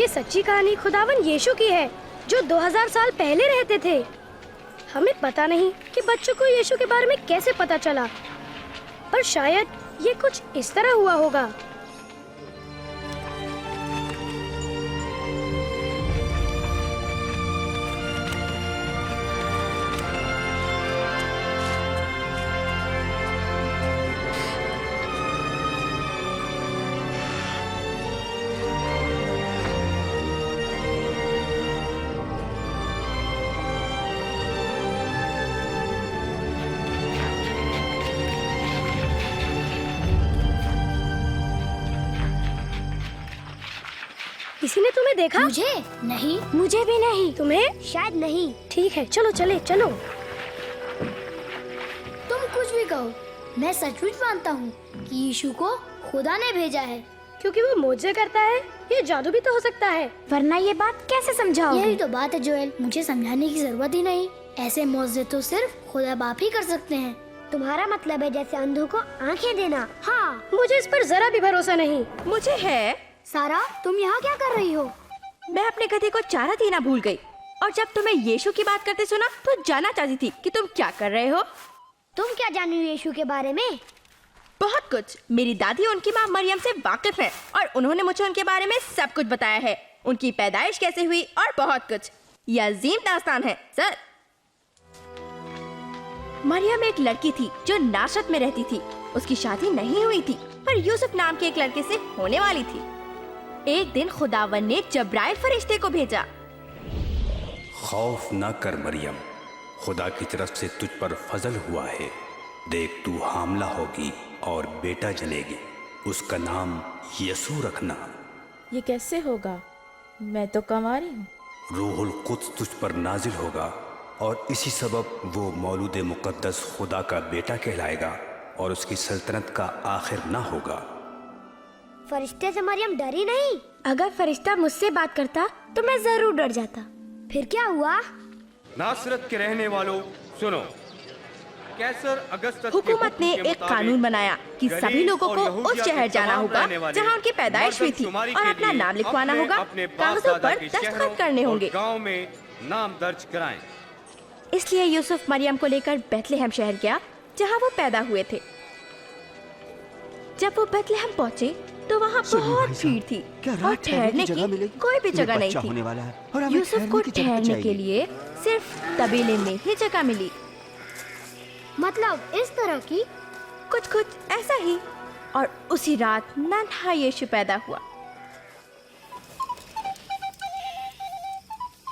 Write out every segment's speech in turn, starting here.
सच्ची कहानी खुदावन यीशु की है, जो 2000 साल पहले रहते थे। हमें पता नहीं कि बच्चों को यीशु के बारे में कैसे पता चला, पर शायद ये कुछ इस तरह हुआ होगा। किसी ने तुम्हें देखा? मुझे नहीं। मुझे भी नहीं। तुम्हें? शायद नहीं। ठीक है, चलो चले चलो। तुम कुछ भी कहो, मैं सचमुच मानता हूँ कि यीशु को खुदा ने भेजा है। क्योंकि वो मोजे करता है, ये जादू भी तो हो सकता है। वरना ये बात कैसे समझाओगे? यही तो बात है जोएल, मुझे समझाने की जरूरत ही नहीं। ऐसे मौजे तो सिर्फ खुदा बाप ही कर सकते हैं। तुम्हारा मतलब है जैसे अंधों को आंखें देना? हाँ, मुझे इस पर जरा भी भरोसा नहीं। मुझे है। सारा, तुम यहाँ क्या कर रही हो? मैं अपने गधे को चारा देना भूल गई, और जब तुम्हें यीशु की बात करते सुना तो जानना चाहती थी कि तुम क्या कर रहे हो। तुम क्या जानी हो यीशु के बारे में? बहुत कुछ। मेरी दादी उनकी माँ मरियम से वाकिफ है और उन्होंने मुझे उनके बारे में सब कुछ बताया है। उनकी पैदाइश कैसे हुई और बहुत कुछ। यह अजीम दास्तान है सर। मरियम एक लड़की थी जो नासरत में रहती थी। उसकी शादी नहीं हुई थी, पर यूसुफ नाम के एक लड़के से होने वाली थी। एक दिन खुदावन ने जब्राइल फरिश्ते को भेजा। खौफ न कर मरियम, खुदा की तरफ से तुझ पर फजल हुआ है। देख, तू हामला होगी और बेटा जनेगी। उसका नाम यसू रखना। ये कैसे होगा? मैं तो कंवारी हूँ। रूहुल कुद्स तुझ पर नाजिल होगा और इसी सबब वो मौलूद मुकद्दस खुदा का बेटा कहलाएगा और उसकी सल्तनत का आखिर ना होगा। फरिश्ते से मरियम डरी नहीं? अगर फरिश्ता मुझसे बात करता तो मैं जरूर डर जाता। फिर क्या हुआ? नासरत के रहने वालों सुनो, कैसर अगस्तस हुकूमत ने एक कानून बनाया कि सभी लोगों को उस शहर जाना होगा जहां उनकी पैदाइश हुई थी और अपना नाम लिखवाना होगा। कागजों पर दस्तखत करने होंगे। गांव में नाम दर्ज कराएं। इसलिए यूसुफ मरियम को लेकर बैतलहम शहर गया जहां वो पैदा हुए थे। जब वो बैतलहम पहुंचे तो वहाँ बहुत भीड़ थी और ठहरने की कोई भी जगह नहीं थी। यूसुफ को ठहरने के लिए सिर्फ तबेले में ही जगह मिली। मतलब इस तरह की? कुछ ऐसा ही। और उसी रात नन्हा यीशु पैदा हुआ।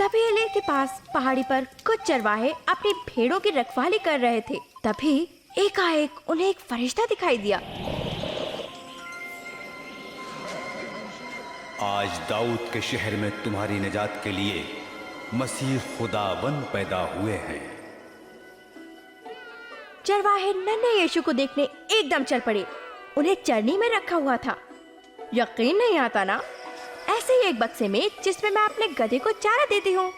तबेले के पास पहाड़ी पर कुछ चरवाहे अपनी भेड़ों की रखवाली कर रहे थे। तभी एकाएक उन्हें एक फरिश्ता दिखाई दिया। आज दाऊद के शहर में तुम्हारी निजात के लिए मसीह खुदावन पैदा हुए हैं। चरवाहे नन्हे यीशु को देखने एकदम चल पड़े। उन्हें चरनी में रखा हुआ था। यकीन नहीं आता ना, ऐसे ही एक बक्से में जिसमें मैं अपने गधे को चारा देती हूँ।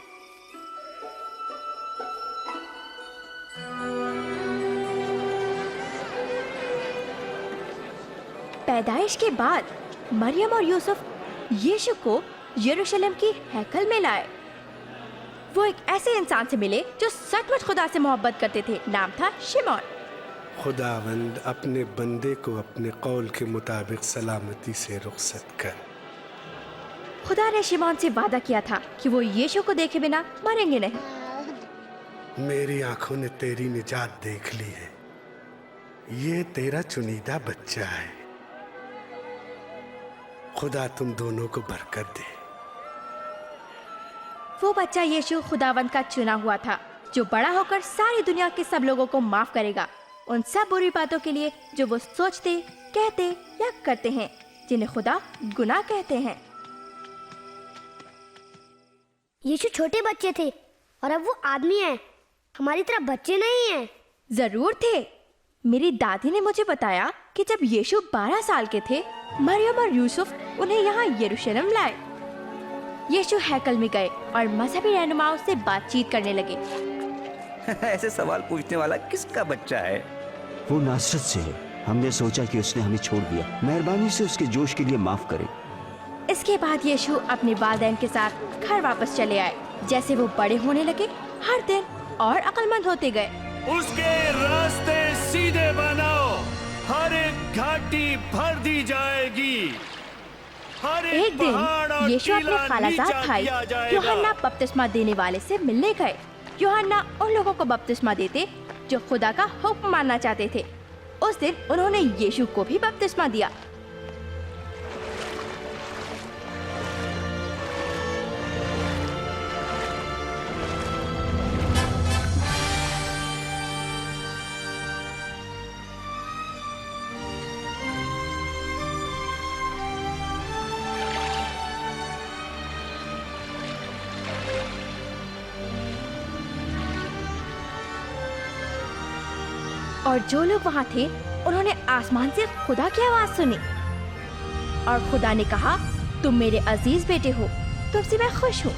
पैदाइश के बाद मरियम और यूसुफ यीशु को यरूशलेम की हैकल में लाए। वो एक ऐसे इंसान से मिले जो सचमुच खुदा से मोहब्बत करते थे। नाम था शिमोन। खुदावंद अपने बंदे को अपने कौल के मुताबिक सलामती से रुखसत कर। खुदा ने शिमोन से वादा किया था कि वो यीशु को देखे बिना मरेंगे नहीं। मेरी आंखों ने तेरी निजात देख ली है। ये तेरा चुनीदा बच्चा है। खुदा तुम दोनों को बरकत दे। वो बच्चा यीशु खुदावंद का चुना हुआ था, जो बड़ा होकर सारी दुनिया के सब लोगों को माफ करेगा, उन सब बुरी बातों के लिए जो वो सोचते, कहते या करते हैं, जिन्हें खुदा गुनाह कहते हैं। यीशु छोटे बच्चे थे और अब वो आदमी है। हमारी तरह बच्चे नहीं हैं। जरूर थे। मेरी दादी ने मुझे बताया कि जब यीशु 12 साल के थे, मरियम और यूसुफ उन्हें यहाँ यरूशलेम लाए। यीशु हैकल में गए और मजहबी रहनुमाओं से बातचीत करने लगे। ऐसे सवाल पूछने वाला किसका बच्चा है? वो नासरत से है। हमने सोचा कि उसने हमें छोड़ दिया। मेहरबानी से उसके जोश के लिए माफ करें। इसके बाद यीशु अपने वालिदैन के साथ घर वापस चले आए। जैसे वो बड़े होने लगे, हर दिन और अक्लमंद होते गए। उसके रास्ते सीधे बनाओ, हर एक घाटी भर दी जाएगी, हर एक दिन यीशु अपने खालाजाद भाई यूहन्ना बपतिस्मा देने वाले से मिलने गए। यूहन्ना उन लोगों को बपतिस्मा देते जो खुदा का हुक्म मानना चाहते थे। उस दिन उन्होंने यीशु को भी बपतिस्मा दिया। और जो लोग वहाँ थे उन्होंने आसमान से खुदा की आवाज सुनी और खुदा ने कहा, तुम मेरे अजीज बेटे हो, तुमसे मैं खुश हूँ।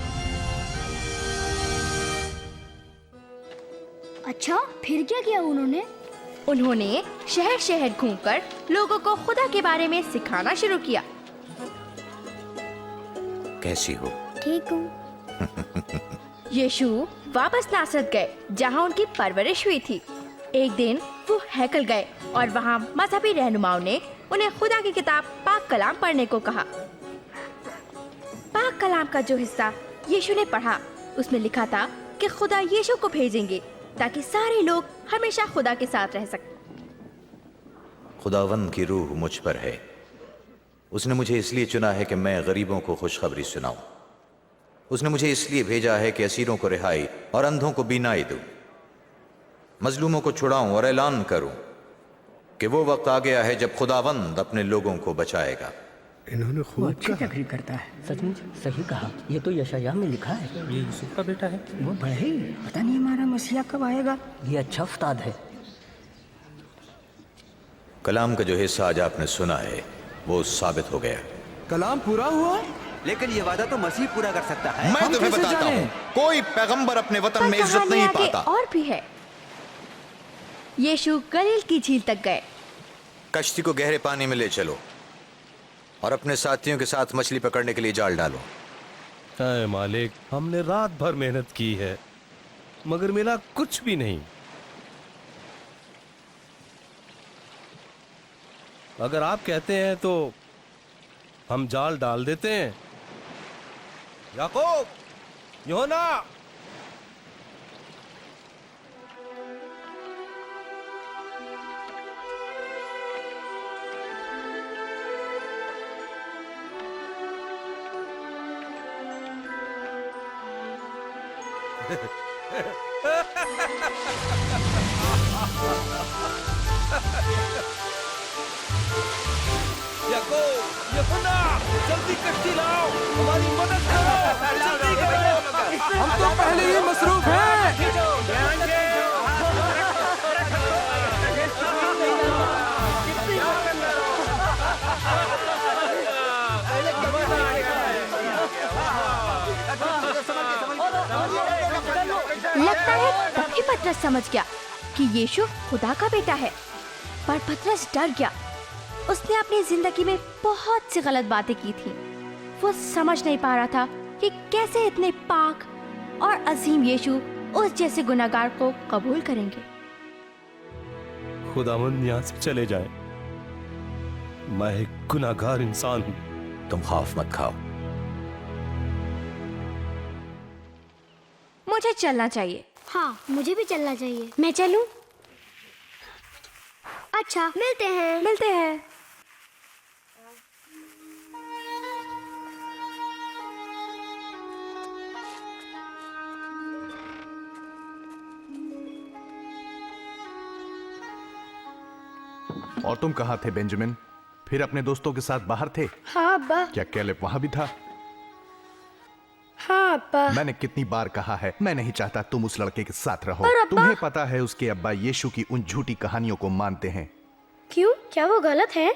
अच्छा, फिर क्या किया उन्होंने? उन्होंने शहर शहर घूमकर लोगों को खुदा के बारे में सिखाना शुरू किया। कैसी हो? ठीक हूँ। यीशु वापस नासरत गए जहाँ उनकी परवरिश हुई थी। एक दिन वो हैकल गए और वहाँ मजहबी रहनुमाओं ने उन्हें खुदा की किताब पाक कलाम पढ़ने को कहा। पाक कलाम का जो हिस्सा यीशु ने पढ़ा, उसमें लिखा था कि खुदा यीशु को भेजेंगे ताकि सारे लोग हमेशा खुदा के साथ रह सकें। खुदावंद की रूह मुझ पर है। उसने मुझे इसलिए चुना है कि मैं गरीबों को खुशखबरी सुनाऊं। उसने मुझे इसलिए भेजा है कि असीरों को रिहाई और अंधों को बीनाई दूं, मजलूमों को छुड़ाऊं और ऐलान करूं कि वो वक्त आ गया है जब खुदावंद अपने लोगों को बचाएगा। इन्होंने वो अच्छी तकरीर करता है, सचमुच सही कहा। ये तो यशायाह में लिखा है। ये यूसुफ का बेटा है। वो बढ़े, पता नहीं हमारा मसीहा कब आएगा। ये अच्छा उस्ताद है। कलाम का जो हिस्सा आज आपने सुना है वो साबित हो गया। कलाम पूरा हुआ, लेकिन ये वादा तो मसीह पूरा कर सकता है। मैं तुम्हें बताता हूँ, कोई पैगंबर अपने वतन में इज्जत नहीं पाता। और भी है। यीशु गलील की झील तक गए। कश्ती को गहरे पानी में ले चलो और अपने साथियों के साथ मछली पकड़ने के लिए जाल डालो। ऐ मालिक, हमने रात भर मेहनत की है मगर मिला कुछ भी नहीं। अगर आप कहते हैं तो हम जाल डाल देते हैं। याकूब, यूहन्ना, यूहन्ना, जल्दी कश्ती लाओ, हमारी मदद करो, जल्दी करो। हम तो पहले ही मसरूफ हैं। लगता है तभी पतरस समझ गया कि यीशु खुदा का बेटा है, पर पतरस डर गया। उसने अपनी जिंदगी में बहुत सी गलत बातें की थी। वो समझ नहीं पा रहा था कि कैसे इतने पाक और अजीम यीशु उस जैसे गुनाहगार को कबूल करेंगे। खुदावंद यहाँ से चले जाए, मैं एक गुनाहगार इंसान हूँ। तुम खौफ मत खाओ। मुझे चलना चाहिए। हाँ, मुझे भी चलना चाहिए। मैं चलूं? अच्छा, मिलते हैं। मिलते हैं। और तुम कहाँ थे बेंजामिन? फिर अपने दोस्तों के साथ बाहर थे? हाँ अब्बा। क्या कैलेब वहाँ भी था? हाँ अब्बा। मैंने कितनी बार कहा है, मैं नहीं चाहता तुम उस लड़के के साथ रहो। पर अब्बा। तुम्हें पता है उसके अब्बा यीशु की उन झूठी कहानियों को मानते हैं। क्यों? क्या वो गलत है?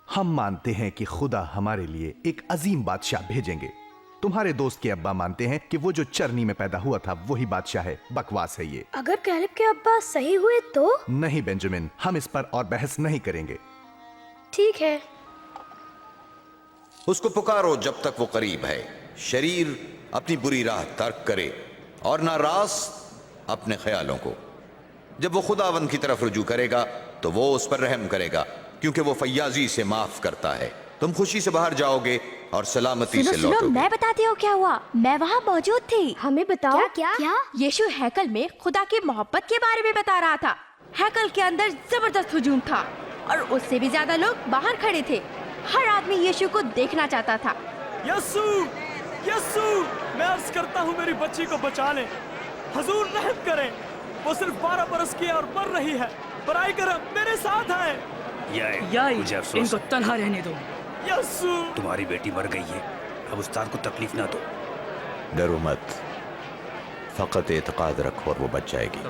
हम मानते हैं कि खुदा हमारे लिए एक अजीम बादशाह भेजेंगे। तुम्हारे दोस्त के अब्बा मानते हैं कि वो जो चरनी में पैदा हुआ था वही बादशाह है। बकवास है ये। अगर कैलेब के अब्बा सही हुए तो? नहीं बेंजामिन, हम इस पर और बहस नहीं करेंगे। ठीक है। उसको पुकारो जब तक वो करीब है। शरीर अपनी बुरी राह तर्क करे और नाराज अपने ख्यालों को। जब वो खुदावंद की तरफ रुजू करेगा तो वो उस पर रहम करेगा, क्योंकि वो फैयाजी से माफ करता है। तुम खुशी से बाहर जाओगे और सलामती से सुनो, लौटोगे। मैं बताती हूँ क्या हुआ। मैं वहाँ मौजूद थी। हमें बताओ। क्या क्या यीशु हैकल में खुदा की मोहब्बत के बारे में बता रहा था। हैकल के अंदर जबरदस्त हुजूम था और उससे भी ज्यादा लोग बाहर खड़े थे। हर आदमी यीशु को देखना चाहता था। यस्सु, यस्सु, मैं अर्ज करता हूँ मेरी बच्ची को बचा लें। हुजूर रहम करें। वो सिर्फ 12 बरस की है और मर रही है। बराई करम मेरे साथ है। याई, मुझे अफसोस इनको तन्हा रहने दो। यस्सु, तुम्हारी बेटी मर गई है, अब उस्ताद को तकलीफ ना दो। डरो मत, फकत एतकाद रखो और वो बच जाएगी।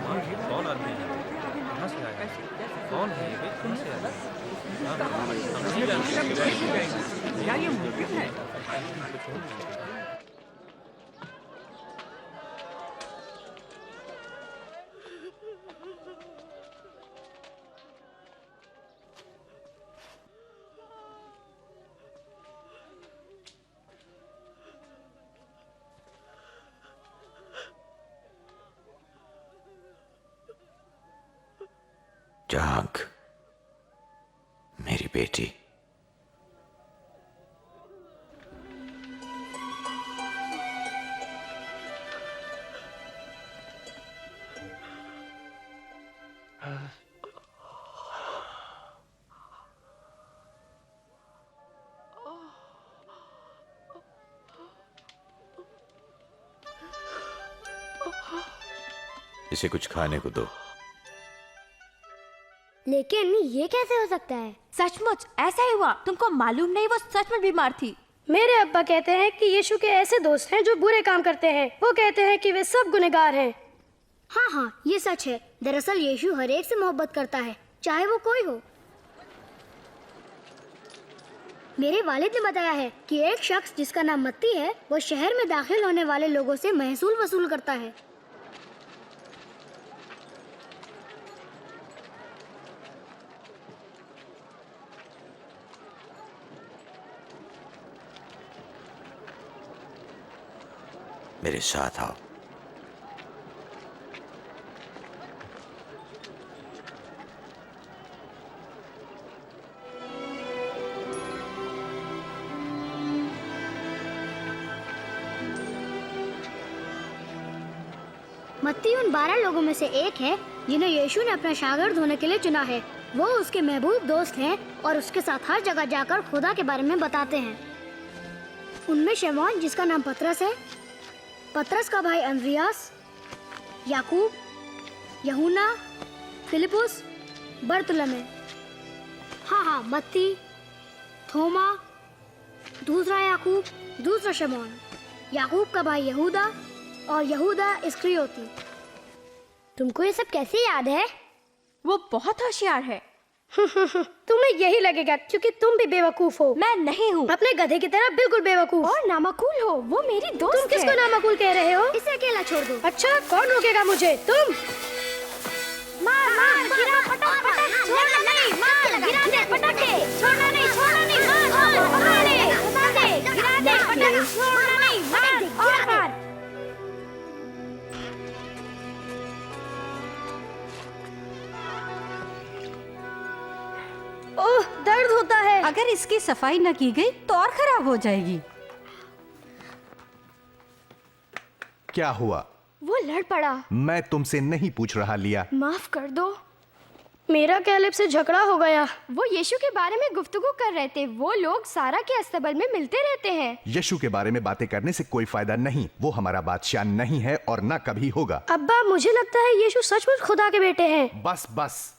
जाग मेरी बेटी। इसे कुछ खाने को दो। लेकिन ये कैसे हो सकता है? सचमुच ऐसा ही हुआ। तुमको मालूम नहीं, वो सच में बीमार थी। मेरे अब्बा कहते हैं कि यीशु के ऐसे दोस्त हैं जो बुरे काम करते हैं। वो कहते हैं कि वे सब गुनहगार हैं। हाँ हाँ, ये सच है। दरअसल यीशु हर एक से मोहब्बत करता है, चाहे वो कोई हो। मेरे वालिद ने बताया है कि एक शख्स जिसका नाम मत्ती है, वो शहर में दाखिल होने वाले लोगों से महसूल वसूल करता है। मेरे साथ आओ। मत्ती उन 12 लोगों में से एक है जिन्हें यीशु ने अपना शागिर्द होने के लिए चुना है। वो उसके महबूब दोस्त हैं और उसके साथ हर जगह जाकर खुदा के बारे में बताते हैं। उनमें शमौन जिसका नाम पतरस है, पतरस का भाई अंद्रियास, याकूब, यूहन्ना, फिलिपुस, बरतुलमै, हाँ मत्ती, थोमा, दूसरा याकूब, दूसरा शमौन, याकूब का भाई यहूदा और यहूदा इस्करियोती। तुमको ये सब कैसे याद है? वो बहुत होशियार है। तुम्हें यही लगेगा क्योंकि तुम भी बेवकूफ हो। मैं नहीं हूँ। अपने गधे की तरह बिल्कुल बेवकूफ और नामकूल हो। वो मेरी दोस्त तुम किसको नामकूल कह रहे हो? इसे अकेला छोड़ दो। अच्छा, कौन रोकेगा मुझे? तुम। मार मार, गिरा, पटक पटक, छोड़ना नहीं, मार, गिरा दे, पटक दे, छोड़ना नहीं, मार मार, घुमा दे, गिरा दे, पटक, छोड़ना नहीं, मार और मार। ओह, दर्द होता है। अगर इसकी सफाई न की गई तो और खराब हो जाएगी। क्या हुआ? वो लड़ पड़ा। मैं तुमसे नहीं पूछ रहा लिया। माफ कर दो, मेरा कैलेब से झगड़ा हो गया। वो यीशु के बारे में गुफ्तगू कर रहे थे। वो लोग सारा के अस्तबल में मिलते रहते हैं। यीशु के बारे में बातें करने से कोई फायदा नहीं। वो हमारा बादशाह नहीं है और ना कभी होगा। अब्बा, मुझे लगता है यीशु सचमुच खुदा के बेटे हैं। बस बस।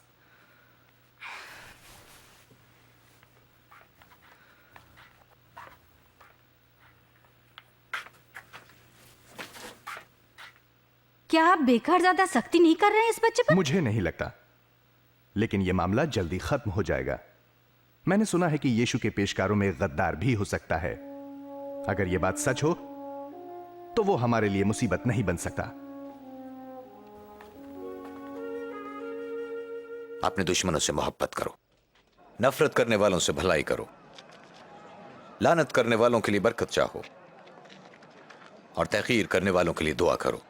क्या आप बेकार ज्यादा सख्ती नहीं कर रहे हैं इस बच्चे पर? मुझे नहीं लगता, लेकिन यह मामला जल्दी खत्म हो जाएगा। मैंने सुना है कि यीशु के पेशकारों में गद्दार भी हो सकता है। अगर यह बात सच हो तो वो हमारे लिए मुसीबत नहीं बन सकता। अपने दुश्मनों से मोहब्बत करो। नफरत करने वालों से भलाई करो, लानत करने वालों के लिए बरकत चाहो और तहकीर करने वालों के लिए दुआ करो।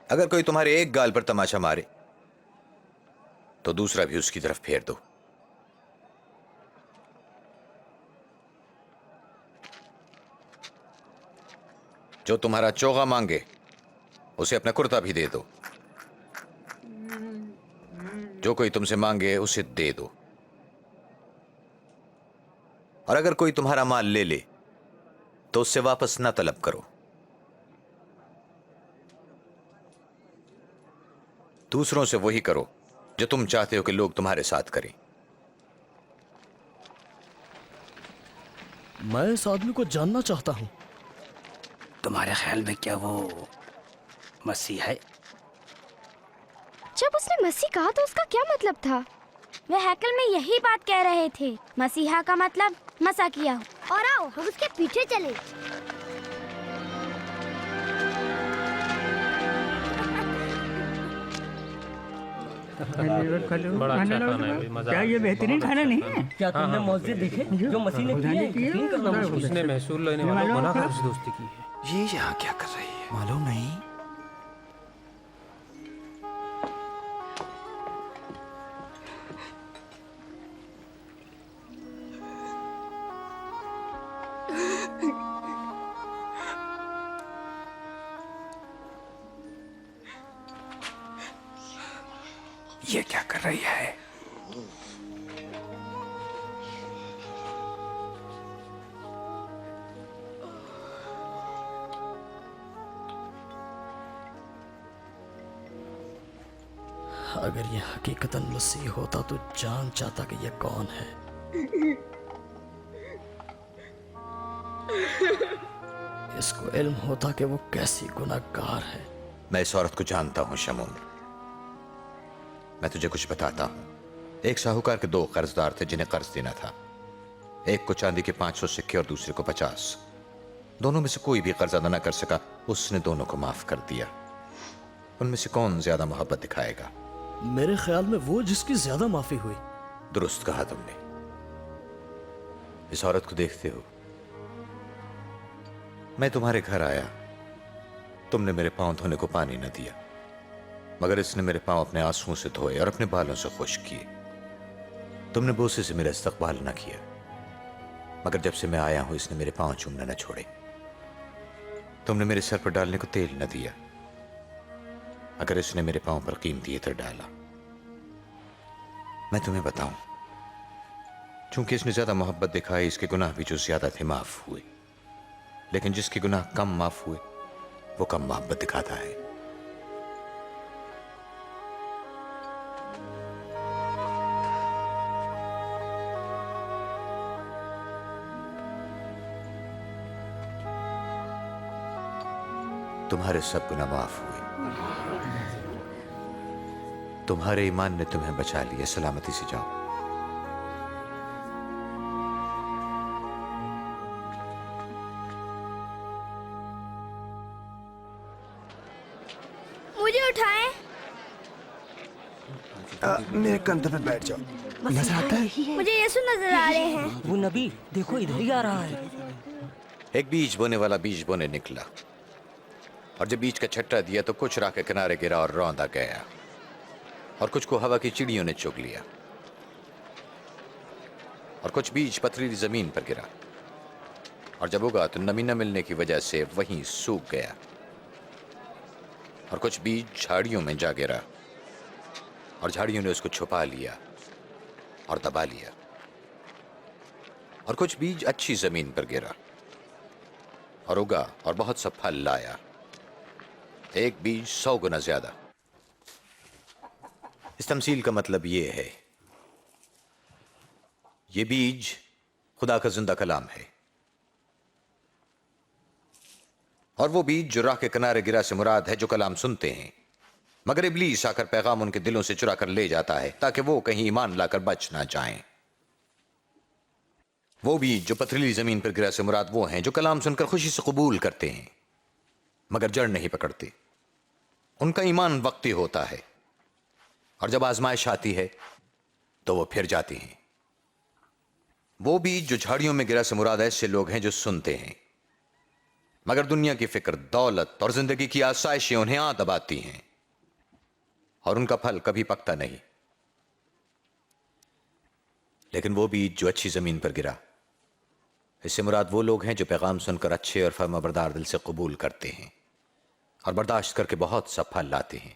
अगर कोई तुम्हारे एक गाल पर तमाचा मारे तो दूसरा भी उसकी तरफ फेर दो। जो तुम्हारा चोगा मांगे उसे अपना कुर्ता भी दे दो। जो कोई तुमसे मांगे उसे दे दो। और अगर कोई तुम्हारा माल ले ले तो उससे वापस ना तलब करो। दूसरों से वही करो जो तुम चाहते हो कि लोग तुम्हारे साथ करें। मैं इस आदमी को जानना चाहता हूं। तुम्हारे ख्याल में क्या वो मसीह है? जब उसने मसीह कहा तो उसका क्या मतलब था? वे हैकल में यही बात कह रहे थे, मसीहा का मतलब मसा किया। और आओ हम उसके पीछे चले। क्या ये बेहतरीन खाना नहीं है? क्या तुमने मौजे देखे जो मसीह ने किए? उसने महसूल लेने वालों को ना कुछ दोस्ती की है। ये यहाँ क्या कर रही है मालूम नहीं। ये क्या कर रही है? अगर ये हकीकतन मसीह होता तो जान चाहता कि ये कौन है। इसको इल्म होता कि वो कैसी गुनाहगार है। मैं इस औरत को जानता हूं शमून। मैं तुझे कुछ बताता हूं। एक साहूकार के 2 कर्जदार थे जिन्हें कर्ज देना था। एक को चांदी के 500 सिक्के और दूसरे को 50। दोनों में से कोई भी कर्ज अदा न कर सका। उसने दोनों को माफ कर दिया। उनमें से कौन ज्यादा मोहब्बत दिखाएगा? मेरे ख्याल में वो जिसकी ज्यादा माफी हुई। दुरुस्त कहा तुमने। इस औरत को देखते हो? मैं तुम्हारे घर आया, तुमने मेरे पांव धोने को पानी न दिया, मगर इसने मेरे पांव अपने आंसुओं से धोए और अपने बालों से खुश किए। तुमने बोसे से मेरा इस्तकबाल न किया, मगर जब से मैं आया हूं इसने मेरे पांव चूमना न छोड़े। तुमने मेरे सर पर डालने को तेल न दिया, अगर इसने मेरे पांव पर कीमती इत्र डाला। मैं तुम्हें बताऊं, चूंकि इसने ज्यादा मोहब्बत दिखाई, इसके गुनाह भी जो ज्यादा थे माफ हुए। लेकिन जिसके गुनाह कम माफ हुए वो कम मोहब्बत दिखाता है। तुम्हारे सब गुनाह माफ हुए। तुम्हारे ईमान ने तुम्हें बचा लिया। सलामती से जाओ। मुझे उठाएं। मेरे कंधे पे बैठ जाओ। नजर आता है? मुझे यीशु नजर आ रहे हैं। वो नबी देखो इधर ही आ रहा है। एक बीज बोने वाला बीज बोने निकला, और जब बीज का छट्टा दिया तो कुछ राह के किनारे गिरा और रौंदा गया, और कुछ को हवा की चिड़ियों ने चुग लिया, और कुछ बीज पथरीली जमीन पर गिरा, और जब उगा तो नमी न मिलने की वजह से वहीं सूख गया, और कुछ बीज झाड़ियों में जा गिरा, और झाड़ियों ने उसको छुपा लिया और दबा लिया, और कुछ बीज अच्छी जमीन पर गिरा और उगा और बहुत सा फल लाया, एक बीज 100 गुना ज्यादा। इस तमसील का मतलब ये है, ये बीज खुदा का जिंदा कलाम है, और वो बीज जो राह के किनारे गिरा से मुराद है जो कलाम सुनते हैं, मगर इब्लीस आकर पैगाम उनके दिलों से चुरा कर ले जाता है ताकि वो कहीं ईमान लाकर बच ना जाएं। वो बीज जो पथरीली जमीन पर गिरा से मुराद वो हैं जो कलाम सुनकर खुशी से कबूल करते हैं, मगर जड़ नहीं पकड़ती। उनका ईमान वक्ती होता है और जब आजमाइश आती है तो वो फिर जाती हैं। वो बीज जो झाड़ियों में गिरा से मुराद ऐसे लोग हैं जो सुनते हैं, मगर दुनिया की फिक्र, दौलत और जिंदगी की आसाइशें उन्हें आ दबाती हैं और उनका फल कभी पकता नहीं। लेकिन वो बीज जो अच्छी जमीन पर गिरा, इससे मुराद वो लोग हैं जो पैगाम सुनकर अच्छे और फर्माबरदार दिल से कबूल करते हैं और बर्दाश्त करके बहुत सा फल लाते हैं।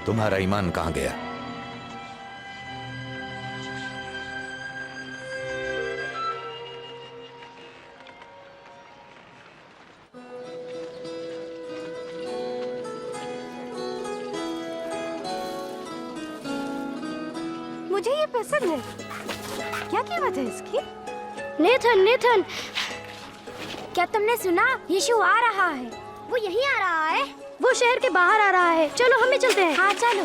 तुम्हारा ईमान कहां गया? मुझे ये पसंद है। क्या कीमत है इसकी? नेथन, नेथन, क्या तुमने सुना? यीशु आ रहा है। वो यहीं आ रहा है। वो शहर के बाहर आ रहा है। चलो हम भी चलते हैं। हाँ चलो।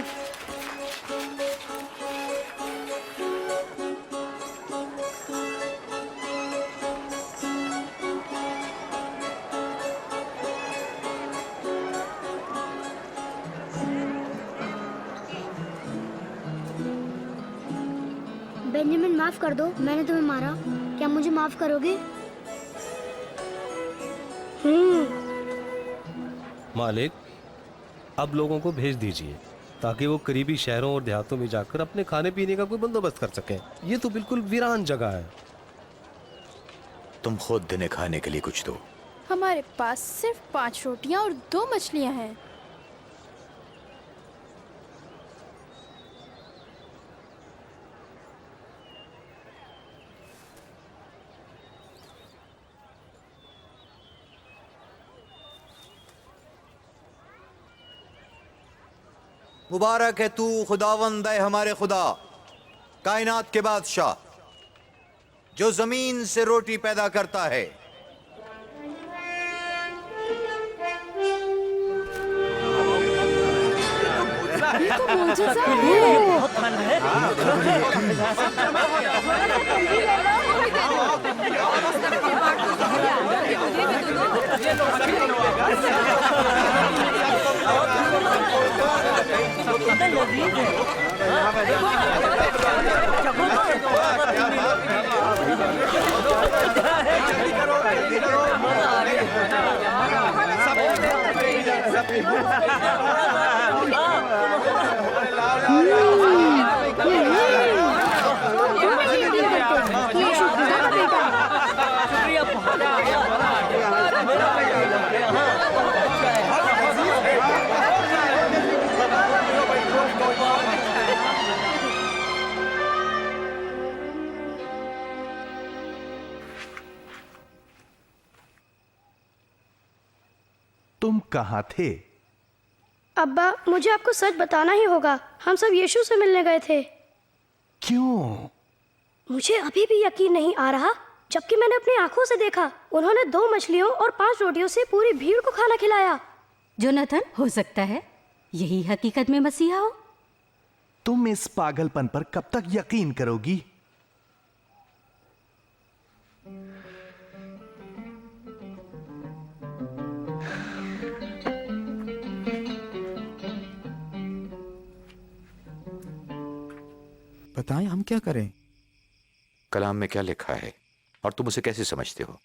बेंजामिन, माफ कर दो, मैंने तुम्हें मारा। क्या मुझे माफ करोगे? मालिक, अब लोगों को भेज दीजिए ताकि वो करीबी शहरों और देहातों में जाकर अपने खाने पीने का कोई बंदोबस्त कर सकें। ये तो बिल्कुल वीरान जगह है। तुम खुद दिन खाने के लिए कुछ दो। हमारे पास सिर्फ 5 रोटियां और 2 मछलियां हैं। मुबारक है तू खुदावंद है हमारे खुदा, कायनात के बादशाह, जो जमीन से रोटी पैदा करता है। ये तो मौजूदा है। बहुत फन है। तुम कहां थे? अब्बा, मुझे आपको सच बताना ही होगा। हम सब यीशु से मिलने गए थे। क्यों? मुझे अभी भी यकीन नहीं आ रहा, जबकि मैंने अपनी आंखों से देखा। उन्होंने 2 मछलियों और 5 रोटियों से पूरी भीड़ को खाना खिलाया। जोनाथन, हो सकता है यही हकीकत में मसीहा हो। तुम इस पागलपन पर कब तक यकीन करोगी? बताएं हम क्या करें? कलाम में क्या लिखा है और तुम उसे कैसे समझते हो?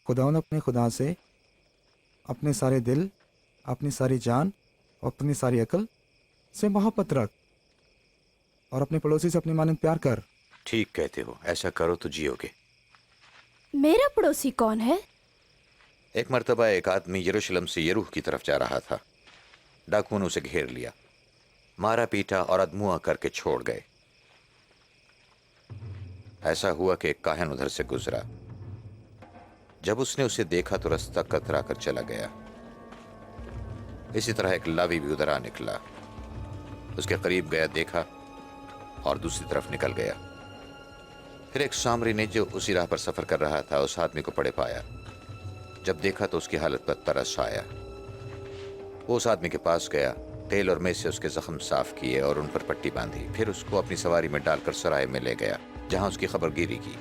खुदावंद अपने खुदा से अपने सारे दिल, अपनी सारी जान और अपनी सारी अकल से मोहब्बत रख और अपने पड़ोसी से अपनी मानंद प्यार कर। ठीक कहते हो, ऐसा करो तो जियोगे। मेरा पड़ोसी कौन है? एक मर्तबा एक आदमी यरूशलेम से यरूह की तरफ जा रहा था। डाकुओं ने उसे घेर लिया, मारा पीटा और अधमुआ करके छोड़ गए। ऐसा हुआ कि एक काहिन उधर से गुजरा। जब उसने उसे देखा तो रास्ता कतरा कर चला गया। इसी तरह एक लावी भी उधर आ निकला, उसके करीब गया, देखा और दूसरी तरफ निकल गया। फिर एक सामरी ने जो उसी राह पर सफर कर रहा था उस आदमी को पड़े पाया। जब देखा तो उसकी हालत पर तरस आया। वो उस आदमी के पास गया, तेल और मेज से उसके जख्म साफ किए और उन पर पट्टी बांधी। फिर उसको अपनी सवारी में डालकर सराय में ले गया, जहां उसकी खबरगिरी की।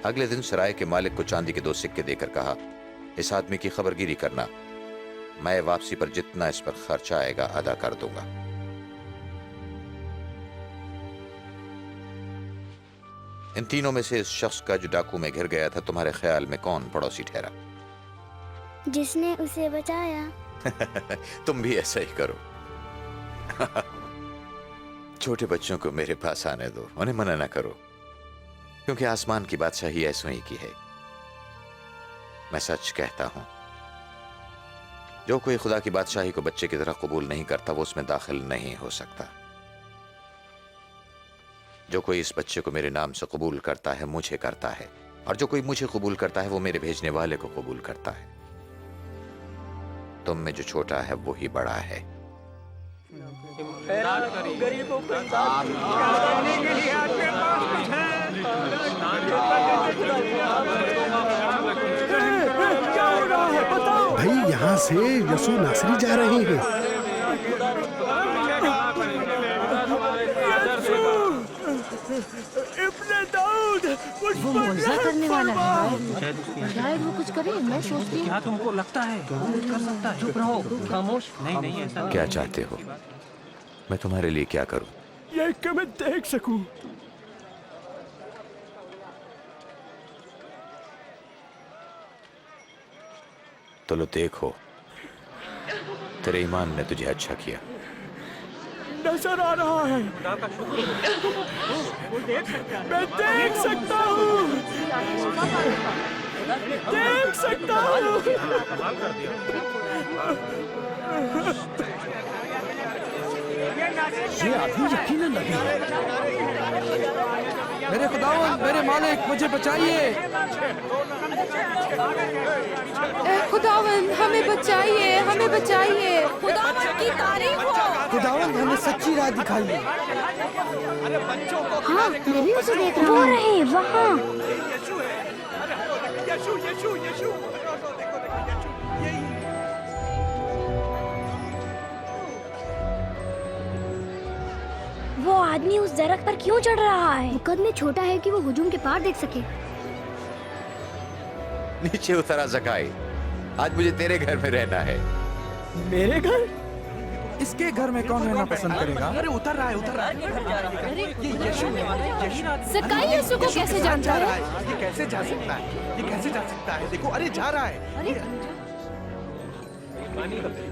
अगले दिन सराय के मालिक को चांदी के 2 सिक्के देकर कहा, इस आदमी की खबरगिरी करना, मैं वापसी पर जितना इस पर खर्च आएगा अदा कर दूंगा। इन तीनों में से इस शख्स का जो डाकू में घिर गया था, तुम्हारे ख्याल में कौन पड़ोसी ठहरा? जिसने उसे बचाया। तुम भी ऐसा ही करो। छोटे बच्चों को मेरे पास आने दो, उन्हें मना ना करो, क्योंकि आसमान की बादशाही ऐसों ही की है। मैं सच कहता हूं, जो कोई खुदा की बादशाही को बच्चे की तरह कबूल नहीं करता वो उसमें दाखिल नहीं हो सकता। जो कोई इस बच्चे को मेरे नाम से कबूल करता है मुझे करता है, और जो कोई मुझे कबूल करता है वो मेरे भेजने वाले को कबूल करता है। तुम में जो छोटा है वो ही बड़ा है। गरीबों को करने के लिए आपके पास कुछ है? क्या हो रहा है बताओ। भाई यहाँ से यसू नासरी जा रहे हैं। इब्ने दाऊद वो मुआवजा करने वाला है। शायद वो कुछ करे। मैं सोचती हूँ क्या तुमको लगता है कर सकता है? चुप रहो, खामोश। नहीं ऐसा क्या चाहते हो मैं तुम्हारे लिए क्या करूं? ये कि मैं देख सकूं। तो लो देखो, तेरे ईमान ने तुझे अच्छा किया। नजर आ रहा है, मैं देख सकता हूँ, देख सकता हूँ। ये आदमी यकीनन नबी है। मेरे खुदावंद, मेरे मालिक, मुझे बचाइए। खुदावंद हमें बचाइए, हमें बचाइए। खुदावंद की तारीफ हो। खुदावंद हमें सच्ची राह दिखाइए। हाँ, मैं भी उसे देख रहा हूँ। वो रहे वहाँ। वो आदमी उस दरख्त पर क्यों चढ़ रहा है? वो कद में छोटा है कि वो हुजूम के पार देख सके। नीचे उतरा ज़काई, आज मुझे तेरे घर में रहना है। मेरे घर? इसके घर में कौन रहना पसंद करेगा? अरे उतर रहा है, उतर रहा है। ये यीशु है। ज़काई यीशु को कैसे जानता है? ये कैसे जा सकता है? ये कैसे जा सकता है? देखो, अरे जा रहा है।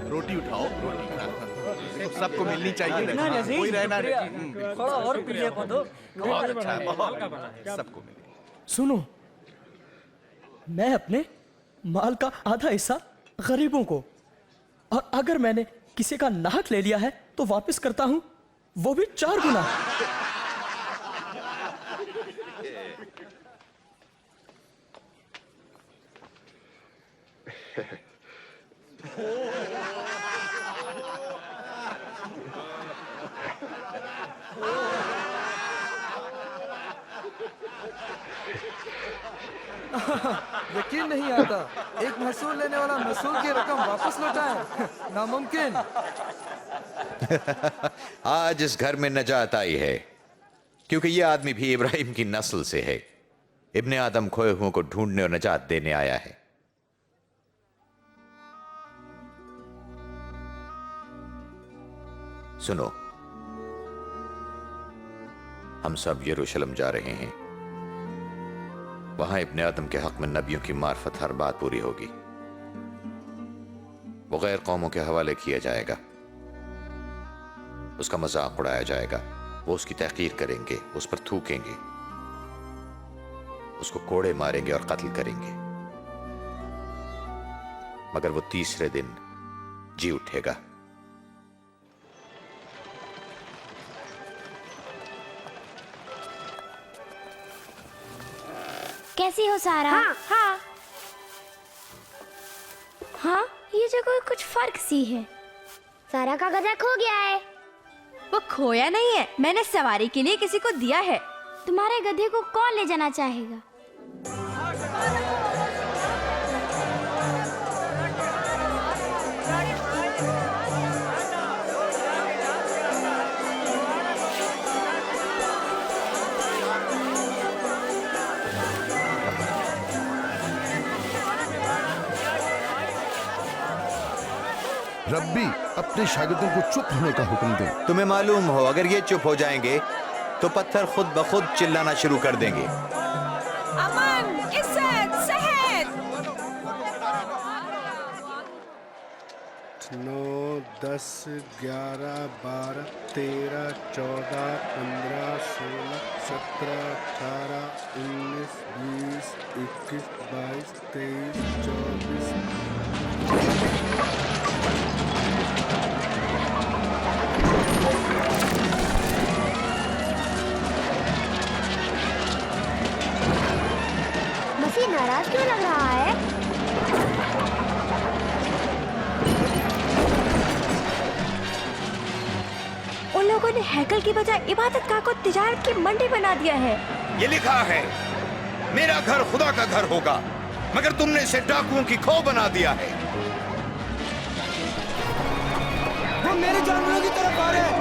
रोटी उठाओ, रोटी सबको मिलनी चाहिए। कोई रहना नहीं। थोड़ा और पीने को दो। बहुत अच्छा है, सबको मिले। सुनो, मैं अपने माल का आधा हिस्सा गरीबों को, और अगर मैंने किसी का नाहक ले लिया है तो वापस करता हूं, वो भी 4 गुना। यकीन नहीं आता, एक महसूल लेने वाला महसूल की रकम वापस लौटाए। नामुमकिन। आज इस घर में नजात आई है क्योंकि यह आदमी भी इब्राहिम की नस्ल से है। इब्ने आदम खोए हुओं को ढूंढने और नजात देने आया है। सुनो, हम सब यरूशलेम जा रहे हैं। वहां इब्ने आदम के हक में नबियों की मार्फत हर बात पूरी होगी। वो गैर कौमों के हवाले किया जाएगा, उसका मजाक उड़ाया जाएगा, वो उसकी तहकीर करेंगे, उस पर थूकेंगे, उसको कोड़े मारेंगे और कत्ल करेंगे, मगर वो तीसरे दिन जी उठेगा। कैसी हो सारा? हाँ हाँ, ये जगह कुछ फर्क सी है। सारा का गधा खो गया है। वो खोया नहीं है, मैंने सवारी के लिए किसी को दिया है। तुम्हारे गधे को कौन ले जाना चाहेगा? रब्बी अपने शागिर्दों को चुप होने का हुक्म दे। तुम्हें मालूम हो अगर ये चुप हो जाएंगे तो पत्थर खुद ब खुद चिल्लाना शुरू कर देंगे। अमन, इज्जत, सेहत। 9, 10, 11, 12, 13, 14, 15, 16, 17, 18, 19, 20, 21, 22, 23, 24। मसीह नाराज क्यों लग रहा है? उन लोगों ने हैकल की बजाय इबादत गाह को तिजारत की मंडी बना दिया है। ये लिखा है मेरा घर खुदा का घर होगा, मगर तुमने इसे डाकुओं की खो बना दिया है। वो मेरे जानवरों की तरफ आ रहे हैं।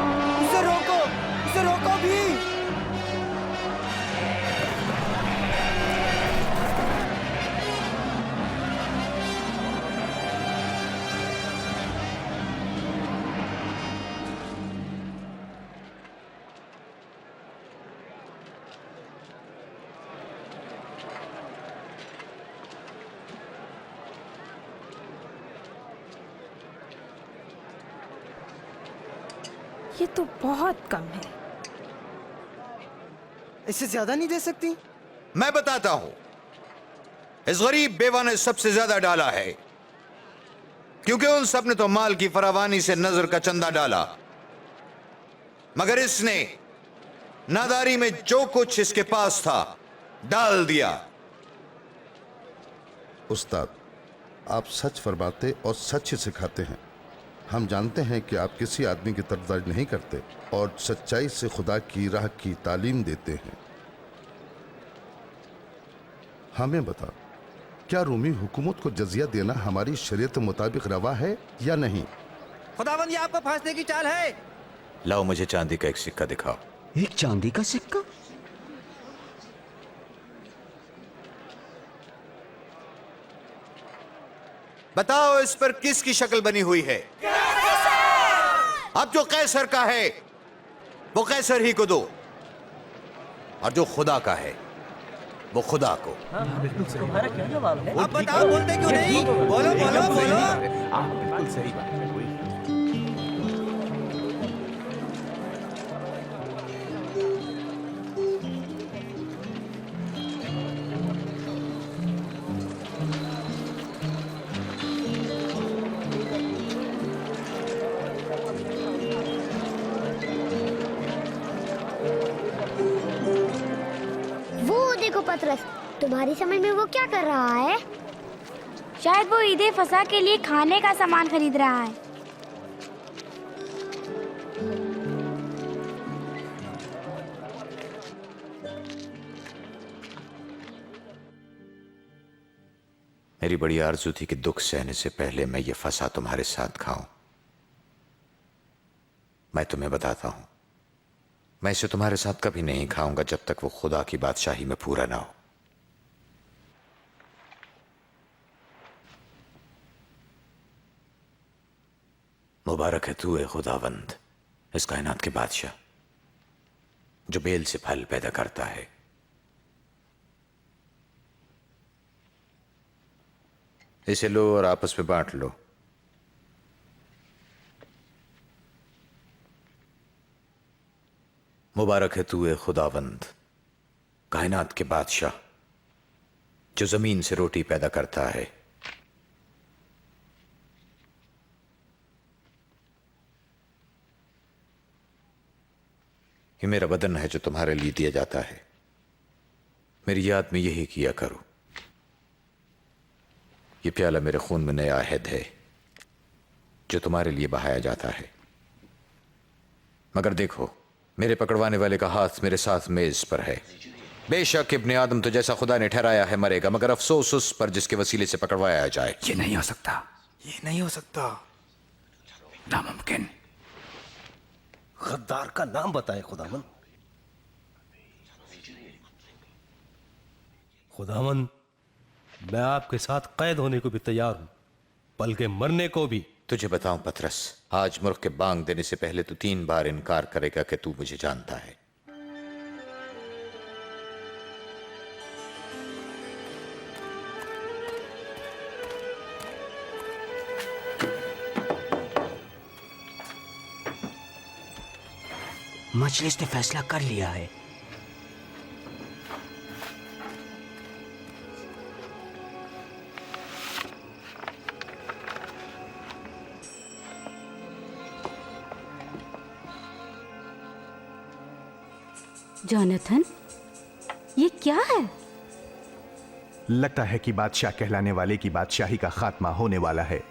उसे रोको भी। ये तो बहुत कम है। इससे ज्यादा नहीं दे सकती? मैं बताता हूं, इस गरीब बेवा ने सबसे ज्यादा डाला है, क्योंकि उन सब ने तो माल की फरावानी से नजर का चंदा डाला, मगर इसने नादारी में जो कुछ इसके पास था डाल दिया। उस्ताद, आप सच फरमाते और सच ही सिखाते हैं। हम जानते हैं कि आप किसी आदमी की तरफदारी नहीं करते और सच्चाई से खुदा की राह की तालीम देते हैं। हमें बता, क्या रूमी हुकूमत को जजिया देना हमारी शरीयत के मुताबिक रवा है या नहीं? खुदावन, ये आपको फांसने की चाल है। लाओ मुझे चांदी का एक सिक्का दिखाओ। एक चांदी का सिक्का? बताओ इस पर किसकी शक्ल बनी हुई है? अब जो कैसर का है वो कैसर ही को दो, और जो खुदा का है वो खुदा को। तुम्हारा क्या जवाब है? अब बताओ, बोलते क्यों नहीं? बोलो बोलो बोलो। बिल्कुल सही बात है। पतरस, तुम्हारी समझ में वो क्या कर रहा है? शायद वो ईदे फसा के लिए खाने का सामान खरीद रहा है। मेरी बड़ी आरज़ू थी कि दुख सहने से पहले मैं ये फसा तुम्हारे साथ खाऊं, मैं तुम्हें बताता हूं, मैं इसे तुम्हारे साथ कभी नहीं खाऊंगा जब तक वो खुदा की बादशाही में पूरा ना हो। मुबारक है तू, ए खुदावंद, इस कायनात के बादशाह, जो बेल से फल पैदा करता है। इसे लो और आपस में बांट लो। मुबारक है तू, ए खुदावंद, कायनात के बादशाह, जो जमीन से रोटी पैदा करता है। ये मेरा बदन है जो तुम्हारे लिए दिया जाता है। मेरी याद में यही किया करो। ये प्याला मेरे खून में नया अहद है जो तुम्हारे लिए बहाया जाता है। मगर देखो, मेरे पकड़वाने वाले का हाथ मेरे साथ मेज पर है। बेशक इब्ने आदम तो जैसा खुदा ने ठहराया है मरेगा, मगर अफसोस उस पर जिसके वसीले से पकड़वाया जाए। ये नहीं हो सकता, ये नहीं हो सकता, नामुमकिन। गद्दार का नाम बताए खुदावन। खुदावन, मैं आपके साथ कैद होने को भी तैयार हूं, बल्कि मरने को भी। तुझे बताऊं पतरस, आज मुर्ख के बांग देने से पहले तू 3 बार इनकार करेगा कि तू मुझे जानता है। मजलिस ने फैसला कर लिया है। जोनाथन, ये क्या है? लगता है कि बादशाह कहलाने वाले की बादशाही का खात्मा होने वाला है।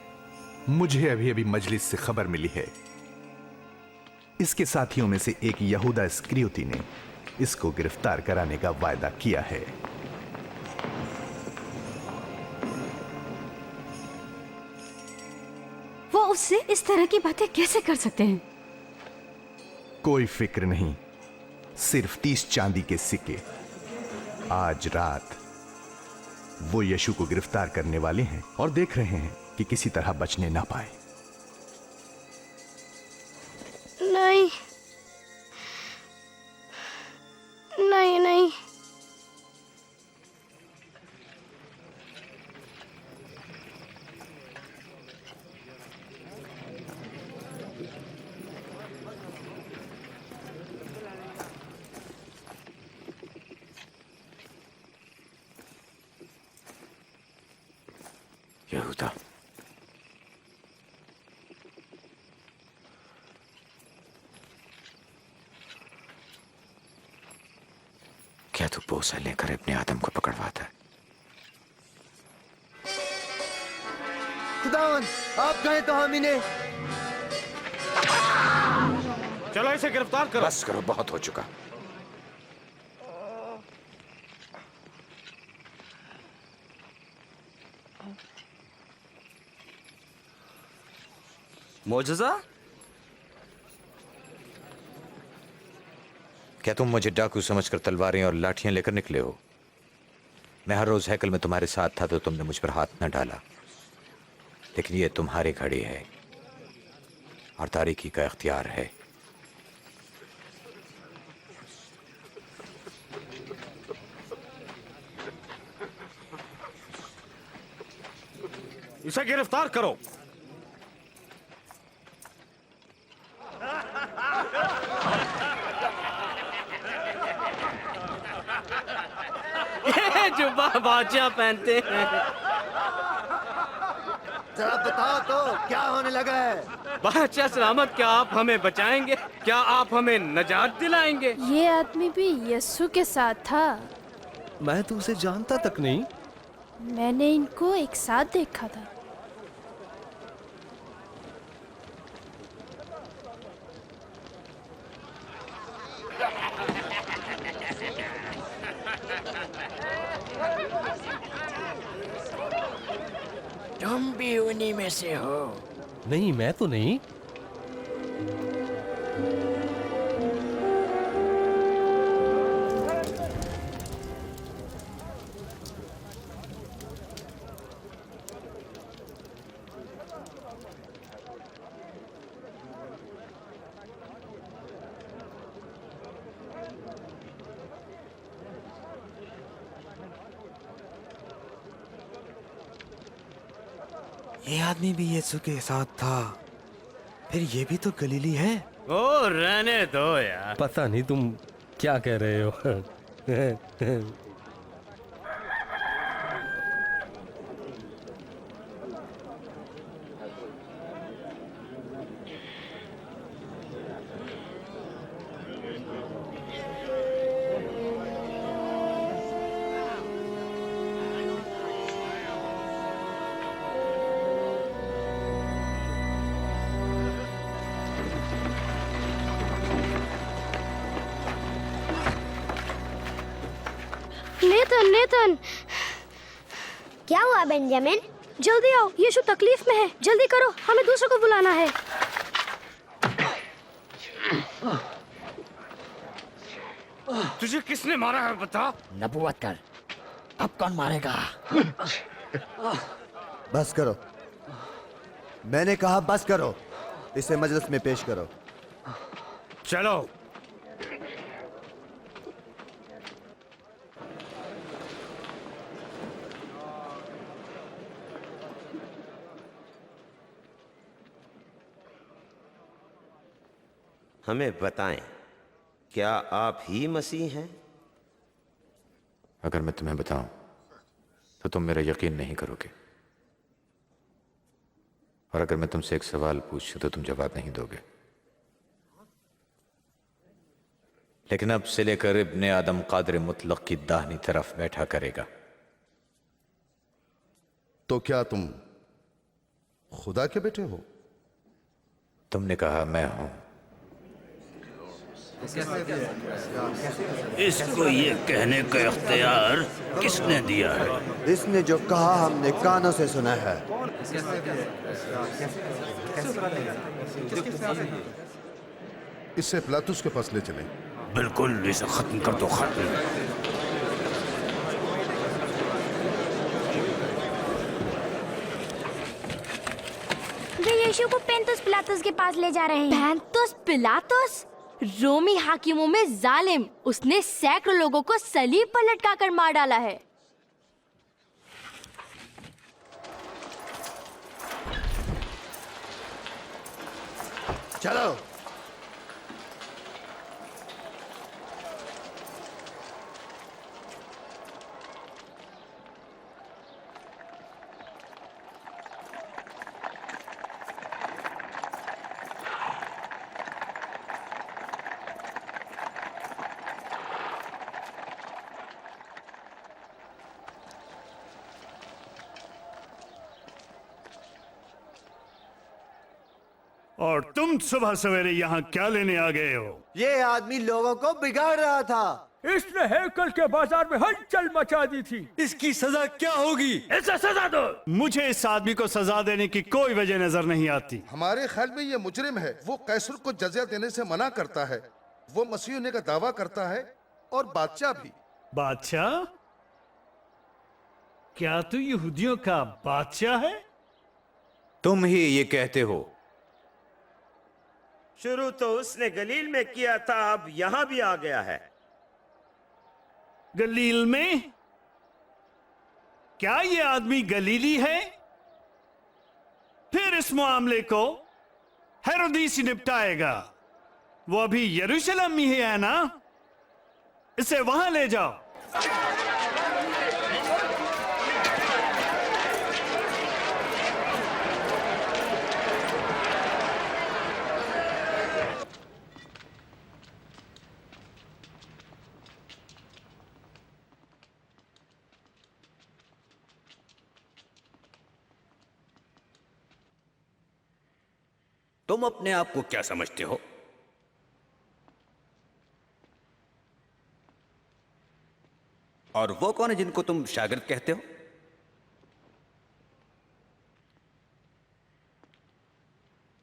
मुझे अभी अभी मजलिस से खबर मिली है। इसके साथियों में से एक यहूदा इस्करियोती ने इसको गिरफ्तार कराने का वायदा किया है। वो उससे इस तरह की बातें कैसे कर सकते हैं? कोई फिक्र नहीं, सिर्फ 30 चांदी के सिक्के। आज रात वो यीशु को गिरफ्तार करने वाले हैं और देख रहे हैं कि किसी तरह बचने ना पाए। नहीं नहीं नहीं, यहूदा, क्या तू बोसा लेकर अपने आदम को पकड़वाता है? खुदावन, आप कहें तो हम इन्हें। चलो इसे गिरफ्तार करो। बस करो, बहुत हो चुका। मौजज़ा? क्या तुम मुझे डाकू समझकर तलवारें और लाठियां लेकर निकले हो? मैं हर रोज हैकल में तुम्हारे साथ था तो तुमने मुझ पर हाथ न डाला, लेकिन ये तुम्हारी घड़ी है और तारीकी का इख्तियार है। इसे गिरफ्तार करो। जुब्बा बादशाह पहनते हैं। जरा बताओ तो क्या होने लगा है? बादशाह सलामत, क्या आप हमें बचाएंगे? क्या आप हमें नजात दिलाएंगे? ये आदमी भी यस्सु के साथ था। मैं तो उसे जानता तक नहीं। मैंने इनको एक साथ देखा था। तुम भी उन्हीं में से हो? नहीं, मैं तो नहीं। ये आदमी भी यीशु के साथ था, फिर ये भी तो गलीली है। ओ रहने दो यार, पता नहीं तुम क्या कह रहे हो। नेथन, नेथन, क्या हुआ बेंजामिन? जल्दी आओ, यीशु तकलीफ में है। जल्दी करो, हमें दूसरों को बुलाना है। तुझे किसने मारा है बता? नबूवत कर, अब कौन मारेगा? बस करो, मैंने कहा बस करो। इसे मजलिस में पेश करो। चलो। हमें बताएं, क्या आप ही मसीह हैं? अगर मैं तुम्हें बताऊं तो तुम मेरा यकीन नहीं करोगे, और अगर मैं तुमसे एक सवाल पूछूं तो तुम जवाब नहीं दोगे। लेकिन अब से लेकर इब्ने आदम कादिर मुतलक की दाहिनी तरफ बैठा करेगा। तो क्या तुम खुदा के बेटे हो? तुमने कहा मैं हूं। इसको ये कहने का इख्तियार किसने दिया है? इसने जो कहा हमने कानों से सुना है। इससे पिलातुस के पास ले चले। बिल्कुल, इसे खत्म कर दो, खत्म। वे यीशु को पेंतुस पिलातुस के पास ले जा रहे हैं। पेंतुस पिलातुस, रोमी हाकिमों में जालिम। उसने सैकड़ों लोगों को सलीब पर लटकाकर मार डाला है। चलो। और तुम सुबह सवेरे यहाँ क्या लेने आ गए हो? ये आदमी लोगों को बिगाड़ रहा था। इसने हैकल के बाजार में हलचल मचा दी थी। इसकी सजा क्या होगी? इसे सजा दो। मुझे इस आदमी को सजा देने की कोई वजह नजर नहीं आती। हमारे ख्याल में ये मुजरिम है। वो कैसर को जज़िया देने से मना करता है। वो मसीह होने का दावा करता है, और बादशाह भी। बादशाह? क्या तू यहूदियों का बादशाह है? तुम ही ये कहते हो। शुरू तो उसने गलील में किया था, अब यहां भी आ गया है। गलील में? क्या ये आदमी गलीली है? फिर इस मामले को हेरोदीस निपटाएगा। वो अभी यरूशलेम में ही है ना? इसे वहां ले जाओ। तुम अपने आप को क्या समझते हो? और वो कौन है जिनको तुम शागिर्द कहते हो?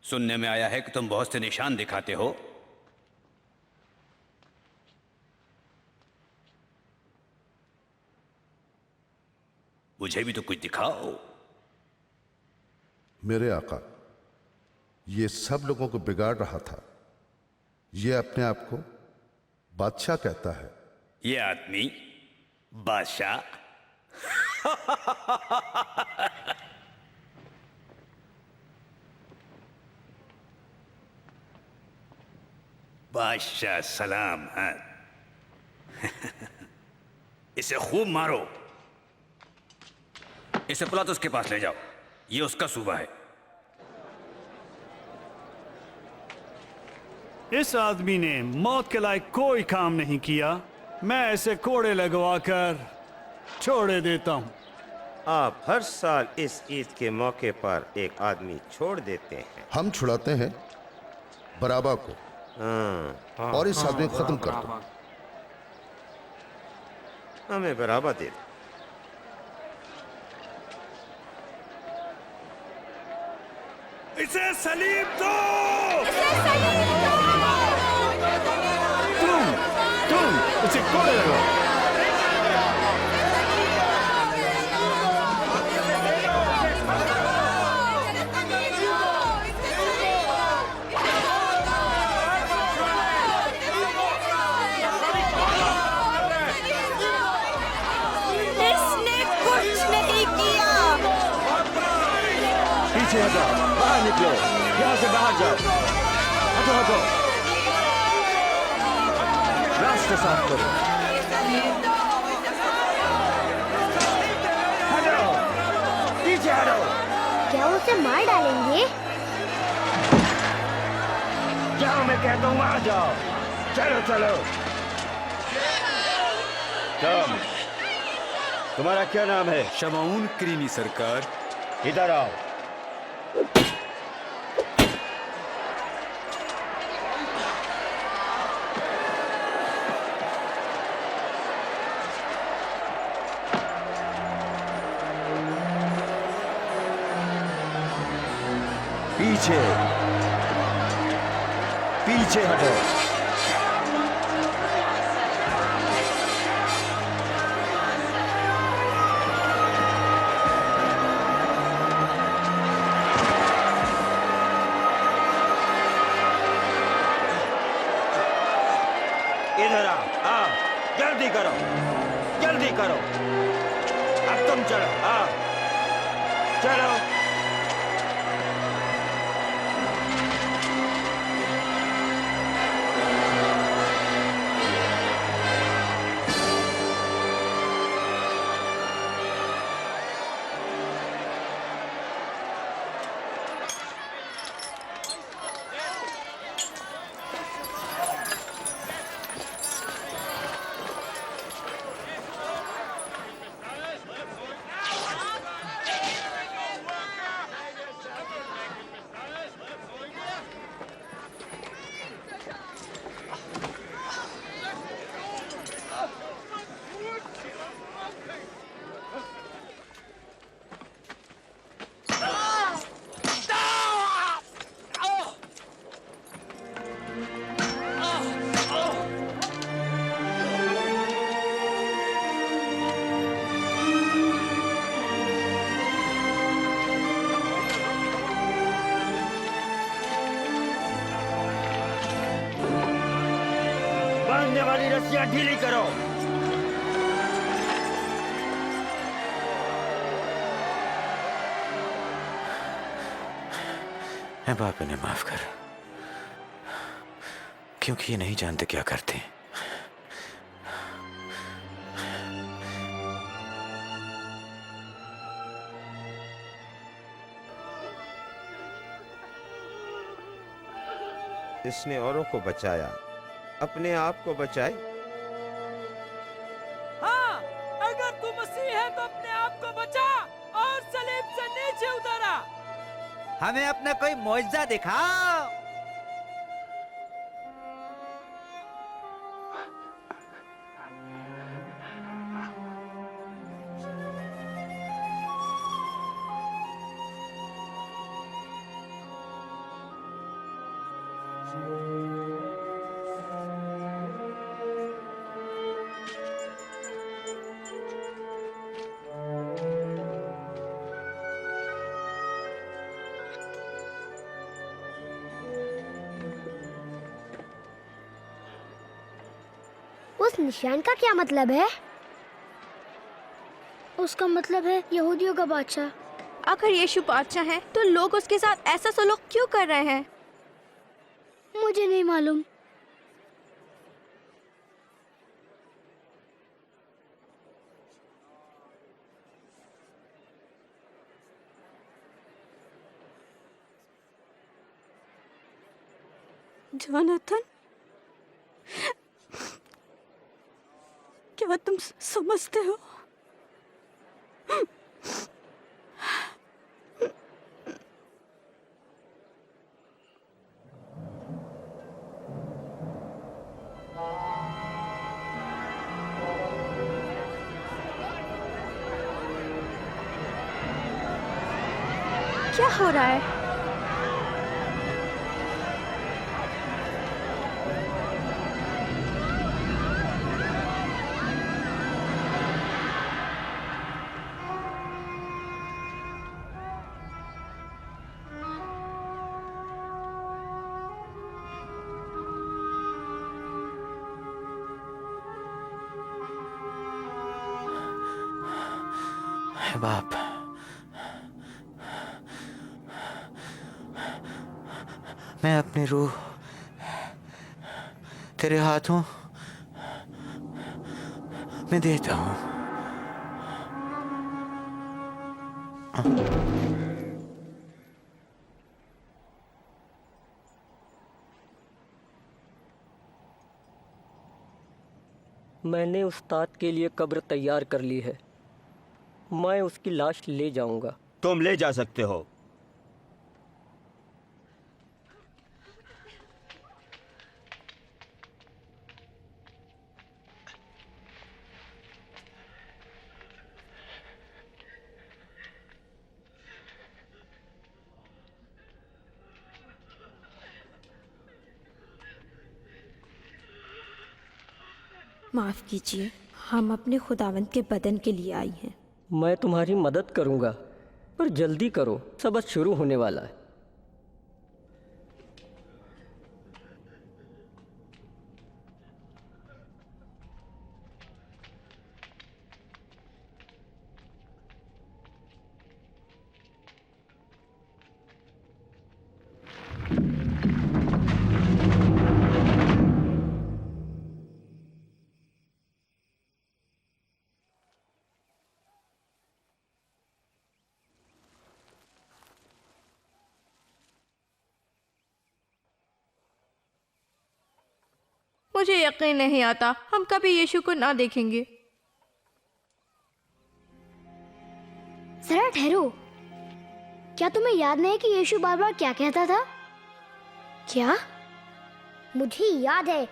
सुनने में आया है कि तुम बहुत से निशान दिखाते हो, मुझे भी तो कुछ दिखाओ। मेरे आका, ये सब लोगों को बिगाड़ रहा था। ये अपने आप को बादशाह कहता है। ये आदमी बादशाह? बादशाह सलाम है। इसे खूब मारो। इसे पिलातुस के पास ले जाओ, ये उसका सूबा है। इस आदमी ने मौत के लायक कोई काम नहीं किया। मैं ऐसे कोड़े लगवाकर छोड़ देता हूँ। आप हर साल इस ईद के मौके पर एक आदमी छोड़ देते हैं। हम छुड़ाते हैं बराबा को, और इस आदमी को खत्म कर दो। हमें बराबर दे दो। इसे सलीब दो। तुम इसे कोड़े लगाओ। इसने कुछ नहीं किया। पीछे हटो, बाहर निकलो, यहाँ से बाहर जाओ। हटो हटो, रास्ता साफ करो। हटो, पीछे हटो। क्या उसे मार डालेंगे? जाओ, मैं कहता हूँ वहां जाओ। चलो चलो। तुम्हारा क्या नाम है? शमाउन क्रीमी सरकार। इधर आओ। पीछे पीछे हटो। इधर आ, जल्दी करो, जल्दी करो। अब तुम चलो, चलो। बांधने वाली रस्सियां ढीली करो। मैं बाप, इन्हें माफ कर, क्योंकि ये नहीं जानते क्या करते हैं। इसने औरों को बचाया, अपने आप को बचाए। हाँ, अगर तू मसीह है तो अपने आप को बचा और सलीब से नीचे उतरा। हमें अपना कोई मौजज़ा दिखाओ। इस निशान का क्या मतलब है? उसका मतलब है यहूदियों का बादशाह। अगर यीशु बादशाह है तो लोग उसके साथ ऐसा सलूक क्यों कर रहे हैं? मुझे नहीं मालूम। जोनाथन, क्या तुम समझते हो? क्या हो रहा है? बाप, मैं अपनी रूह तेरे हाथों में देता हूँ। मैंने उस्ताद के लिए कब्र तैयार कर ली है। मैं उसकी लाश ले जाऊंगा। तुम ले जा सकते हो। माफ कीजिए, हम अपने खुदावंद के बदन के लिए आई हैं। मैं तुम्हारी मदद करूंगा, पर जल्दी करो, सबक शुरू होने वाला है। मुझे यकीन नहीं आता हम कभी यीशु को ना देखेंगे। जरा ठहरो, क्या तुम्हें याद नहीं कि यीशु बार बार क्या कहता था? क्या? मुझे याद है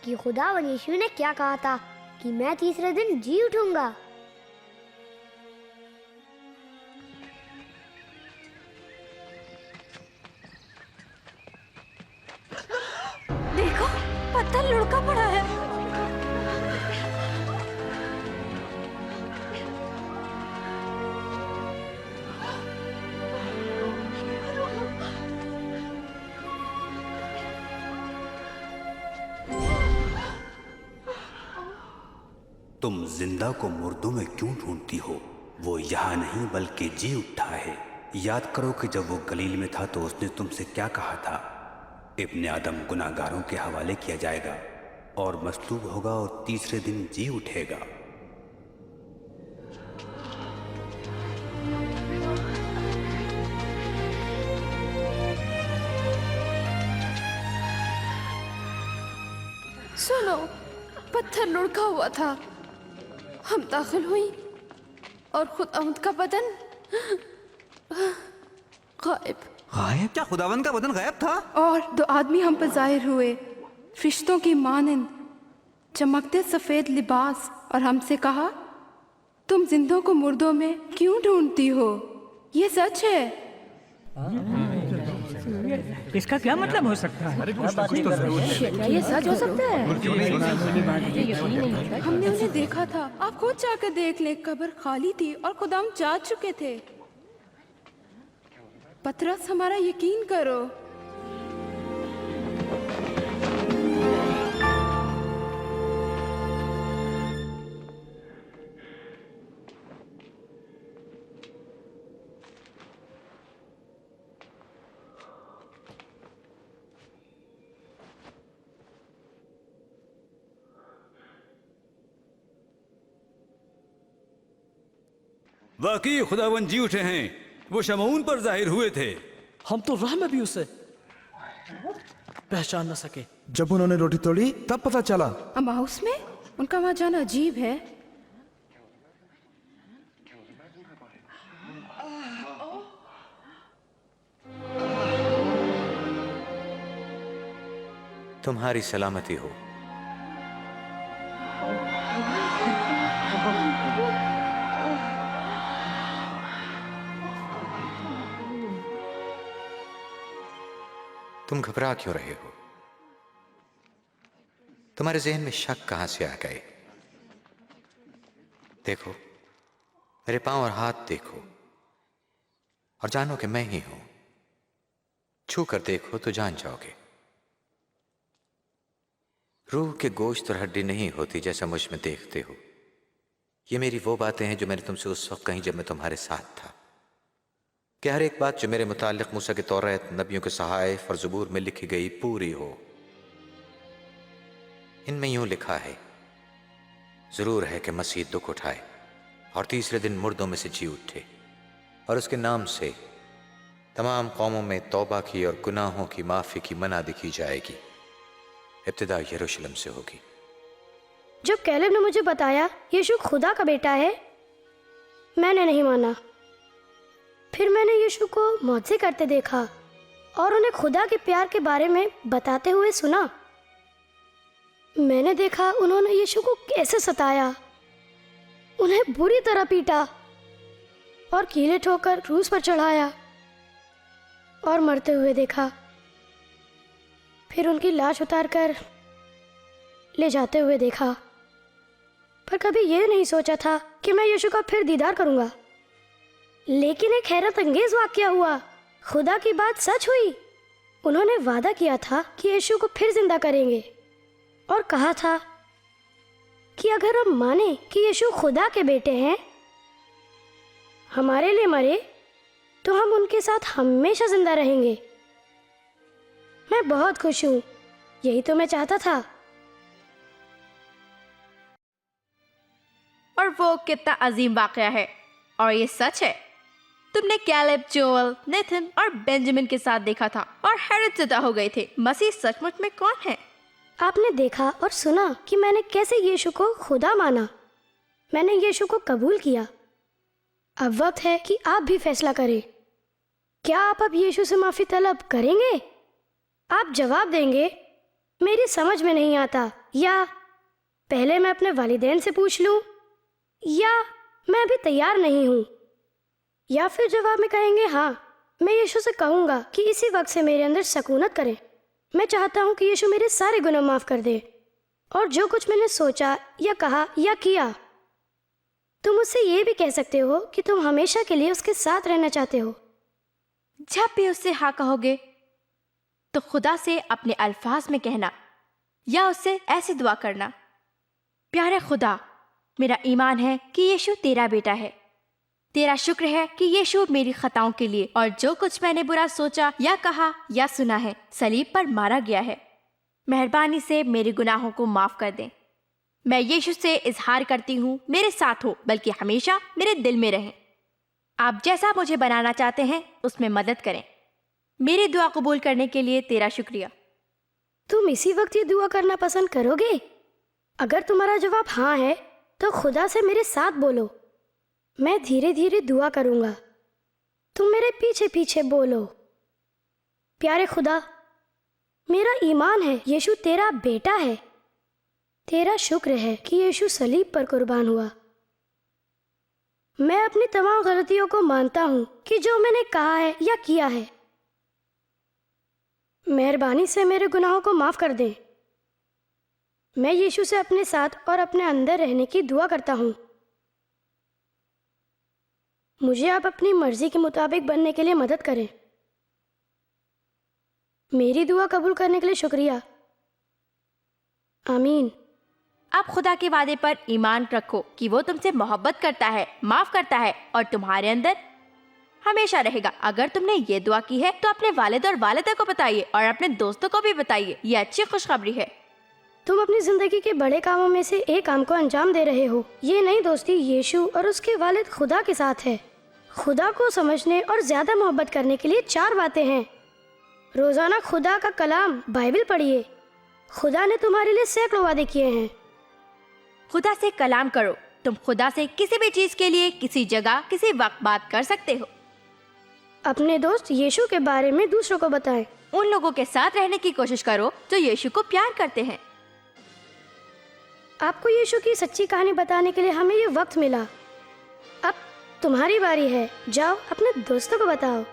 कि खुदावन यीशु ने क्या कहा था कि मैं तीसरे दिन जी उठूंगा। देखो, पत्थर लुढ़का पड़ा है। तुम जिंदा को मुर्दों में क्यों ढूंढती हो? वो यहाँ नहीं बल्कि जी उठा है। याद करो कि जब वो गलील में था तो उसने तुमसे क्या कहा था? इब्ने आदम गुनाहगारों के हवाले किया जाएगा और मसलूब होगा और तीसरे दिन जी उठेगा। सुनो, पत्थर लुढ़का हुआ था। हम दाखिल हुई और खुदावंद का बदन गायब। गायब? क्या खुदावंद का बदन गायब था? और दो आदमी हम पर जाहिर हुए, फरिश्तों की मानंद, चमकते सफेद लिबास, और हमसे कहा, तुम जिंदों को मुर्दों में क्यों ढूंढती हो? ये सच है। इसका क्या मतलब हो सकता है? क्या ये सच हो सकता है? हमने उन्हें देखा था। आप खुद जाकर देख ले, कब्र खाली थी और खुदाम जा चुके थे। पतरस, हमारा यकीन करो। वाकई खुदावन जी उठे हैं, वो शमऊन पर जाहिर हुए थे। हम तो राह में भी उसे पहचान न सके। जब उन्होंने रोटी तोड़ी तब पता चला। अमाउस में उनका वहां जाना अजीब है। तुम्हारी सलामती हो। तुम घबरा क्यों रहे हो? तुम्हारे जहन में शक कहां से आ गए? देखो, मेरे पांव और हाथ देखो और जानो कि मैं ही हूं। छू कर देखो तो जान जाओगे। रूह के गोश्त और हड्डी नहीं होती जैसा मुझ में देखते हो। ये मेरी वो बातें हैं जो मैंने तुमसे उस वक्त कही जब मैं तुम्हारे साथ था, कि हर एक बात जो मेरे मुतालिक मूसा के तौरात, नबियों के सहाइफ और ज़बूर में लिखी गई पूरी हो। इनमें यूं लिखा है, जरूर है कि मसीह दुख उठाए और तीसरे दिन मुर्दों में से जी उठे, और उसके नाम से तमाम कौमों में तौबा की और गुनाहों की माफ़ी की मनादी की जाएगी। इब्तिदा यरूशलेम से होगी। जब कैलेब ने मुझे बताया यीशु खुदा का बेटा है, मैंने नहीं माना। फिर मैंने यीशु को मौजज़े करते देखा और उन्हें खुदा के प्यार के बारे में बताते हुए सुना। मैंने देखा उन्होंने यीशु को कैसे सताया, उन्हें बुरी तरह पीटा और कीले ठोकर क्रूस पर चढ़ाया और मरते हुए देखा। फिर उनकी लाश उतारकर ले जाते हुए देखा। पर कभी यह नहीं सोचा था कि मैं यीशु का फिर दीदार करूंगा। लेकिन एक हैरत अंगेज वाकया हुआ। खुदा की बात सच हुई। उन्होंने वादा किया था कि यीशु को फिर जिंदा करेंगे और कहा था कि अगर हम माने कि यीशु खुदा के बेटे हैं, हमारे लिए मरे, तो हम उनके साथ हमेशा जिंदा रहेंगे। मैं बहुत खुश हूँ। यही तो मैं चाहता था। और वो कितना अजीम वाकया है, और ये सच है। तुमने कैलेब, जोएल, नेथन और बेंजामिन के साथ देखा था और हैरत ज़दा हो गए थे। मसीह सचमुच में कौन है? आपने देखा और सुना कि मैंने कैसे यीशु को खुदा माना। मैंने यीशु को कबूल किया। अब वक्त है कि आप भी फैसला करें। क्या आप अब यीशु से माफ़ी तलब करेंगे? आप जवाब देंगे, मेरी समझ में नहीं आता, या पहले मैं अपने वालिदैन से पूछ लूं, या मैं अभी तैयार नहीं हूं, या फिर जवाब में कहेंगे, हाँ, मैं यीशु से कहूंगा कि इसी वक्त से मेरे अंदर सकूनत करे। मैं चाहता हूं कि यीशु मेरे सारे गुनाह माफ कर दे और जो कुछ मैंने सोचा या कहा या किया। तुम उससे ये भी कह सकते हो कि तुम हमेशा के लिए उसके साथ रहना चाहते हो। जब भी उससे हाँ कहोगे तो खुदा से अपने अल्फाज में कहना या उससे ऐसे दुआ करना, प्यारे खुदा, मेरा ईमान है कि यीशु तेरा बेटा है। तेरा शुक्र है कि यीशु मेरी खताओं के लिए और जो कुछ मैंने बुरा सोचा या कहा या सुना है, सलीब पर मारा गया है। मेहरबानी से मेरे गुनाहों को माफ कर दें। मैं यीशु से इजहार करती हूँ, मेरे साथ हो, बल्कि हमेशा मेरे दिल में रहें। आप जैसा मुझे बनाना चाहते हैं उसमें मदद करें। मेरी दुआ कबूल करने के लिए तेरा शुक्रिया। तुम इसी वक्त ये दुआ करना पसंद करोगे? अगर तुम्हारा जवाब हाँ है तो खुदा से मेरे साथ बोलो। मैं धीरे धीरे दुआ करूंगा, तुम मेरे पीछे पीछे बोलो। प्यारे खुदा, मेरा ईमान है यीशु तेरा बेटा है। तेरा शुक्र है कि यीशु सलीब पर कुर्बान हुआ। मैं अपनी तमाम गलतियों को मानता हूँ कि जो मैंने कहा है या किया है। मेहरबानी से मेरे गुनाहों को माफ कर दें। मैं यीशु से अपने साथ और अपने अंदर रहने की दुआ करता हूँ। मुझे आप अपनी मर्जी के मुताबिक बनने के लिए मदद करें। मेरी दुआ कबूल करने के लिए शुक्रिया। आमीन। आप खुदा के वादे पर ईमान रखो कि वो तुमसे मोहब्बत करता है, माफ करता है और तुम्हारे अंदर हमेशा रहेगा। अगर तुमने ये दुआ की है तो अपने वालिद और वालिदा को बताइए और अपने दोस्तों को भी बताइए। ये अच्छी खुशखबरी है। तुम अपनी जिंदगी के बड़े कामों में से एक काम को अंजाम दे रहे हो। ये नई दोस्ती यीशु और उसके वालिद खुदा के साथ है। खुदा को समझने और ज्यादा मोहब्बत करने के लिए 4 बातें हैं। रोजाना खुदा का कलाम बाइबल पढ़िए। खुदा ने तुम्हारे लिए सैकड़ों वादे किए हैं। खुदा से कलाम करो। तुम खुदा से किसी भी चीज के लिए किसी जगह किसी वक्त बात कर सकते हो। अपने दोस्त यीशु के बारे में दूसरों को बताएं। उन लोगों के साथ रहने की कोशिश करो जो यीशु को प्यार करते हैं। आपको यीशु की सच्ची कहानी बताने के लिए हमें ये वक्त मिला। अब तुम्हारी बारी है। जाओ अपने दोस्तों को बताओ।